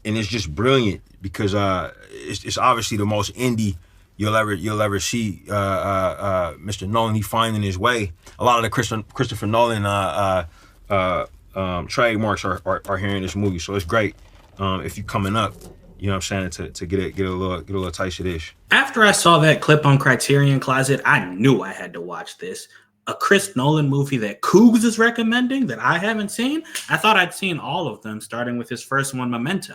and it's just brilliant because it's obviously the most indie you'll ever see. Mr. Nolan, he finding his way. A lot of the Christopher Nolan trademarks are here in this movie, so it's great. If you coming up, you know what I'm saying, to get a little taste of this. After I saw that clip on Criterion Closet, I knew I had to watch this. A Chris Nolan movie that Cougs is recommending that I haven't seen. I thought I'd seen all of them, starting with his first one, Memento.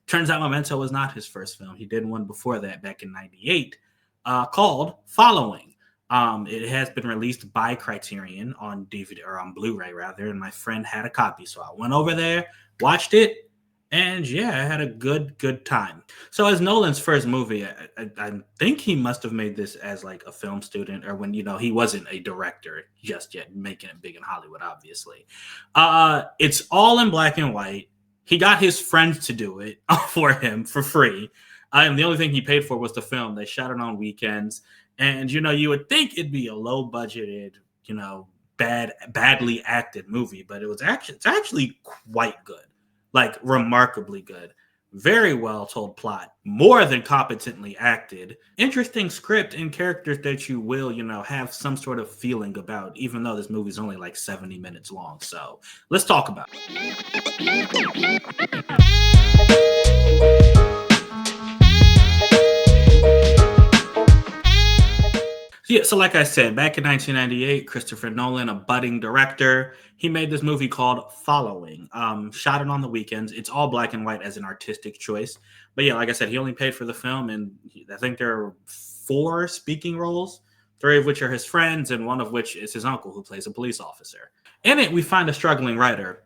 Turns out Memento was not his first film. He did one before that back in '98 called Following. It has been released by Criterion on DVD or on Blu-ray rather, and my friend had a copy, so I went over there, watched it, and yeah, I had a good time. So as Nolan's first movie, I think he must have made this as like a film student, or when he wasn't a director just yet, making it big in Hollywood, obviously. It's all in black and white. He got his friends to do it for him for free. And the only thing he paid for was the film. They shot it on weekends. And, you would think it'd be a low budgeted, badly acted movie, but it's actually quite good, like remarkably good. Very well told plot, more than competently acted. Interesting script and characters that you will, have some sort of feeling about, even though this movie's only like 70 minutes long. So let's talk about it. Yeah, so like I said, back in 1998, Christopher Nolan, a budding director, he made this movie called Following. Shot it on the weekends. It's all black and white as an artistic choice. But yeah, like I said, he only paid for the film, and I think there are 4 speaking roles, 3 of which are his friends, and 1 of which is his uncle, who plays a police officer. In it, we find a struggling writer.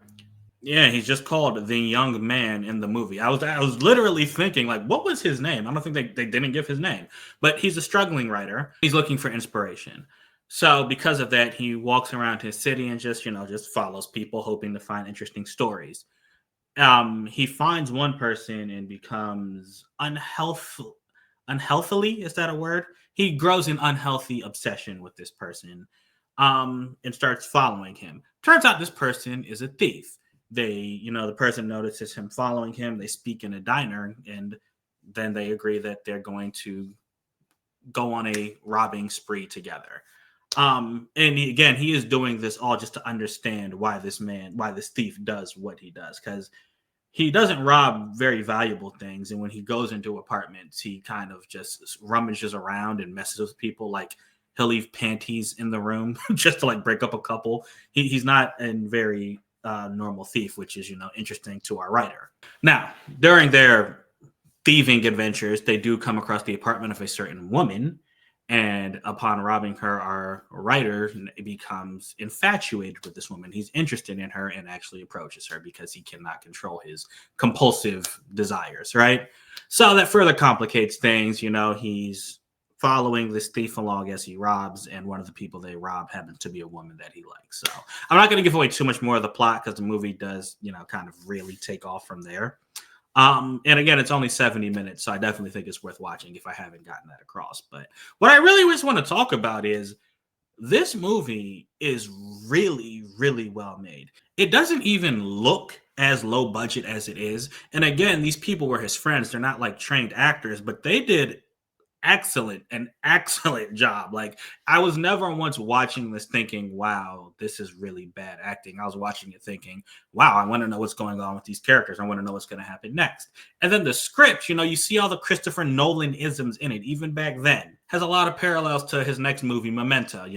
Yeah, he's just called the young man in the movie. I was literally thinking, like, what was his name? I don't think they didn't give his name, but he's a struggling writer. He's looking for inspiration. So because of that, he walks around his city and just follows people, hoping to find interesting stories. He finds one person and becomes unhealthily, is that a word? He grows an unhealthy obsession with this person, and starts following him. Turns out this person is a thief. The person notices him following him. They speak in a diner, and then they agree that they're going to go on a robbing spree together. And he is doing this all just to understand why this thief does what he does, because he doesn't rob very valuable things. And when he goes into apartments, he kind of just rummages around and messes with people. Like, he'll leave panties in the room just to like break up a couple. He's not a very normal thief, which is, interesting to our writer. Now, during their thieving adventures, they do come across the apartment of a certain woman. And upon robbing her, our writer becomes infatuated with this woman. He's interested in her and actually approaches her because he cannot control his compulsive desires, right? So that further complicates things. He's following this thief along as he robs, and one of the people they rob happens to be a woman that he likes. So I'm not going to give away too much more of the plot, because the movie does, kind of really take off from there. And again, it's only 70 minutes, so I definitely think it's worth watching if I haven't gotten that across. But what I really just want to talk about is this movie is really, really well made. It doesn't even look as low budget as it is. And again, these people were his friends. They're not like trained actors, but they did an excellent job. Like, I was never once watching this thinking, wow, this is really bad acting. I was watching it thinking, wow, I want to know what's going on with these characters. I want to know what's going to happen next. And then the script, you see all the Christopher Nolan isms in it, even back then. Has a lot of parallels to his next movie, Memento.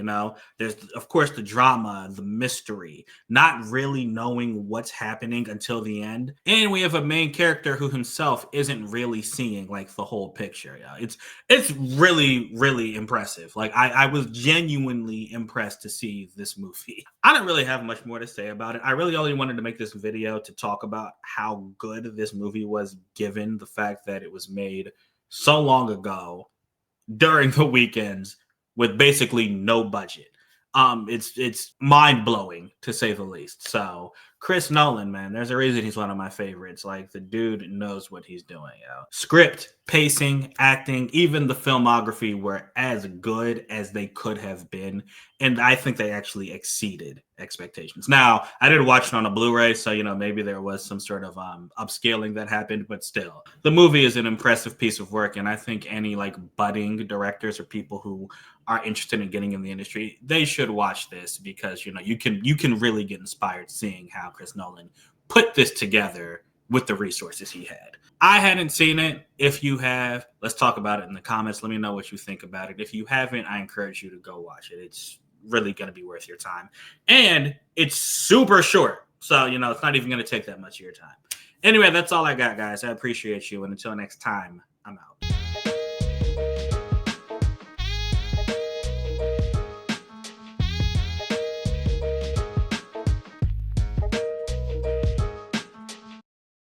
There's, of course, the drama, the mystery, not really knowing what's happening until the end. And we have a main character who himself isn't really seeing like the whole picture. Yeah, it's really, really impressive. Like, I was genuinely impressed to see this movie. I don't really have much more to say about it. I really only wanted to make this video to talk about how good this movie was, given the fact that it was made so long ago during the weekends with basically no budget. It's mind blowing, to say the least. So Chris Nolan, man, there's a reason he's one of my favorites. Like, the dude knows what he's doing. Yo. Script, pacing, acting, even the filmography were as good as they could have been, and I think they actually exceeded expectations. Now, I did watch it on a Blu-ray, so maybe there was some sort of upscaling that happened, but still, the movie is an impressive piece of work, and I think any like budding directors or people who are interested in getting in the industry, they should watch this, because you can really get inspired seeing how Chris Nolan put this together with the resources he had. I hadn't seen it. If you have, let's talk about it in the comments. Let me know what you think about it. If you haven't, I encourage you to go watch it. It's really going to be worth your time. And it's super short. So, it's not even going to take that much of your time. Anyway, that's all I got, guys. I appreciate you. And until next time, I'm out.